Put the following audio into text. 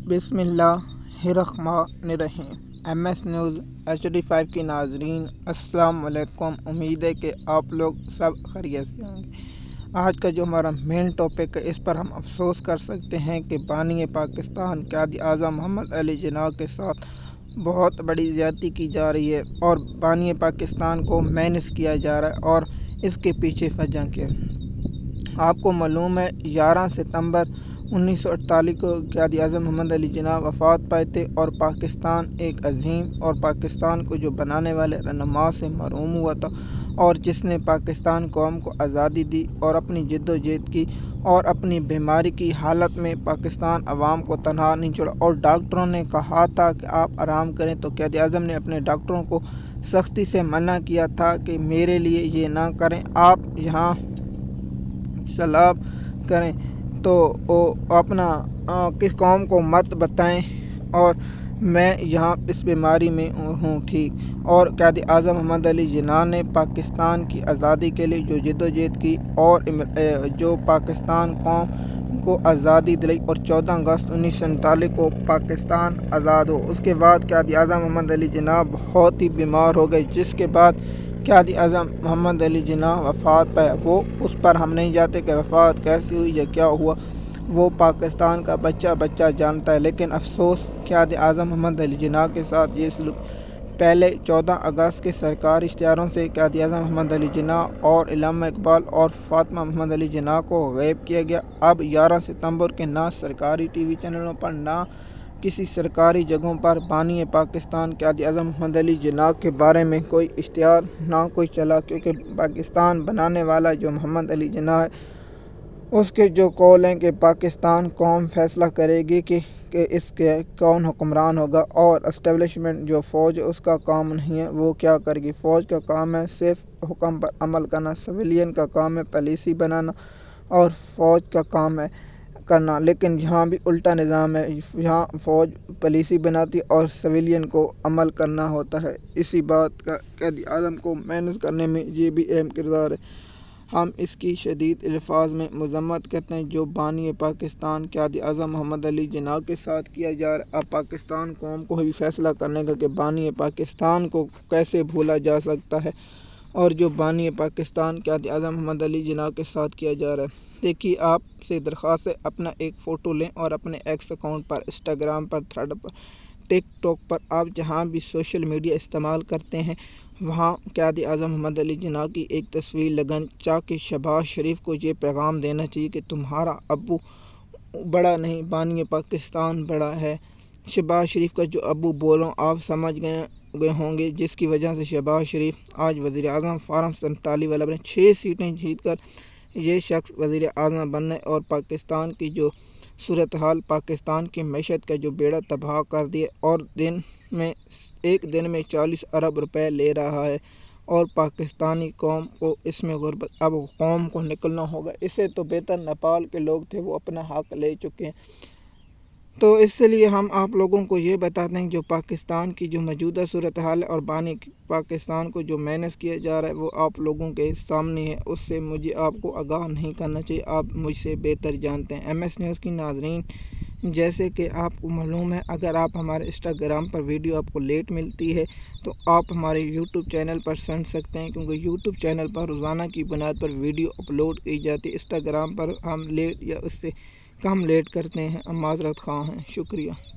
बिस्मिल्लाहिर्रहमानिर्रहीम। MS news HD5 के नाजरीन अस्सलाम वालेकुम। उम्मीद है कि आप लोग सब खैरियत से होंगे। आज का जो हमारा मेन टॉपिक है, इस पर हम अफसोस कर सकते हैं कि बानी पाकिस्तान क़ायद आज़म मोहम्मद अली जिन्ना के साथ बहुत बड़ी ज़्यादती की जा रही है और बानी पाकिस्तान को मैनेज किया जा रहा है। और इसके पीछे वजह क्या आपको मालूम है? 11 सितंबर 1948 को क़ायद आज़म मोहम्मद अली जिन्ना वफ़ात पाए थे और पाकिस्तान एक अजीम और पाकिस्तान को जो बनाने वाले रहनुमा से महरूम हुआ था, और जिसने पाकिस्तान कौम को आज़ादी दी और अपनी जद्दोजहद की और अपनी बीमारी की हालत में पाकिस्तान अवाम को तनहा नहीं छोड़ा। और डॉक्टरों ने कहा था कि आप आराम करें, तो क़ायद आज़म ने अपने डॉक्टरों को सख्ती से मना किया था कि मेरे लिए ये ना करें, आप यहाँ सलाब करें, तो वो अपना किस कौम को मत बताएं और मैं यहाँ इस बीमारी में हूँ ठीक। और क़ायद आज़म मोहम्मद अली जिन्ना ने पाकिस्तान की आज़ादी के लिए जो जद्दोजहद की और जो पाकिस्तान कौम को आज़ादी दिलाई, और 14 अगस्त 1947 को पाकिस्तान आज़ाद हो। उसके बाद क़ायद आज़म मोहम्मद अली जिन्ना बहुत ही बीमार हो गए, जिसके बाद क़ायद आज़म मोहम्मद अली जिन्ना वफ़ात पाए। वो उस पर हम नहीं जाते कि वफ़ात कैसी हुई या क्या हुआ, वो पाकिस्तान का बच्चा जानता है। लेकिन अफसोस क़ायद आज़म मोहम्मद अली जिन्ना के साथ ये सलूक पहले 14 अगस्त के सरकारी इश्तिहारों से क़ायद आज़म मोहम्मद अली जिन्ना और इल्लामा इकबाल और फ़ातिमा मोहम्मद अली जिन्ना को ग़ायब किया गया। अब 11 सितंबर के ना सरकारी TV चैनलों पर ना किसी सरकारी जगहों पर बानी पाकिस्तान क़ायद आज़म मोहम्मद अली जिन्ना के बारे में कोई इश्तिहार ना कोई चला, क्योंकि पाकिस्तान बनाने वाला जो मोहम्मद अली जिन्ना है, उसके जो कौल हैं कि पाकिस्तान कौम फैसला करेगी कि इसके कौन हुक्मरान होगा, और इस्टेब्लिशमेंट जो फ़ौज है उसका काम नहीं है, वो क्या करेगी। फ़ौज का काम है सिर्फ हुक्म पर अमल करना, सिविलियन का काम है पॉलिसी बनाना और फ़ौज का काम है करना। लेकिन यहाँ भी उल्टा निज़ाम है, यहाँ फ़ौज पॉलिसी बनाती और सिविलियन को अमल करना होता है। इसी बात का क़ायद आज़म को मैनेज करने में ये भी अहम किरदार है। हम इसकी शदीद अल्फाज में मज़म्मत करते हैं जो बानी पाकिस्तान क़ायद आज़म मोहम्मद अली जिन्ना के साथ किया जा रहा है। अब पाकिस्तान कौम को भी फैसला करने का कि बानी पाकिस्तान को कैसे भूला जा सकता है, और जो बानी पाकिस्तान क़ायद आज़म मोहम्मद अली जिन्ना के साथ किया जा रहा है। देखिए, आपसे दरख्वास्त है, अपना एक फ़ोटो लें और अपने एक्स अकाउंट पर, इंस्टाग्राम पर, थ्रेड पर, टिकटॉक पर, आप जहाँ भी सोशल मीडिया इस्तेमाल करते हैं, वहाँ क़ायद आज़म मोहम्मद अली जिन्ना की एक तस्वीर लगाएं, ताकि शहबाज शरीफ को ये पैगाम देना चाहिए कि तुम्हारा अब्बू बड़ा नहीं, बानी पाकिस्तान बड़ा है। शहबाज शरीफ का जो अब्बू बोल रहा हूँ आप समझ गए होंगे, जिसकी वजह से शहबाज शरीफ आज वज़ीर आज़म फार्म 47 वाला बने। 6 सीटें जीत कर ये शख्स वज़ीर आज़म बनने और पाकिस्तान की जो सूरत हाल, पाकिस्तान की मैशत का जो बेड़ा तबाह कर दिया, और एक दिन में 40 अरब रुपए ले रहा है। और पाकिस्तानी कौम को इसमें गुर्बत, अब कौम को निकलना होगा। इससे तो बेहतर नेपाल के लोग थे, वो अपना हक़ ले चुके हैं। तो इसलिए हम आप लोगों को ये बताते हैं जो पाकिस्तान की जो मौजूदा सूरत हाल है और बानी पाकिस्तान को जो मैनेज किया जा रहा है, वो आप लोगों के सामने है। उससे मुझे आपको आगाह नहीं करना चाहिए, आप मुझसे बेहतर जानते हैं। MS न्यूज़ की नाज़रीन, जैसे कि आपको मालूम है, अगर आप हमारे इंस्टाग्राम पर वीडियो आपको लेट मिलती है तो आप हमारे यूट्यूब चैनल पर सुन सकते हैं, क्योंकि यूट्यूब चैनल पर रोज़ाना की बुनियाद पर वीडियो अपलोड की जाती है। इंस्टाग्राम पर हम लेट या उससे कम लेट करते हैं, हम माज़रत ख़्वाह हैं। शुक्रिया।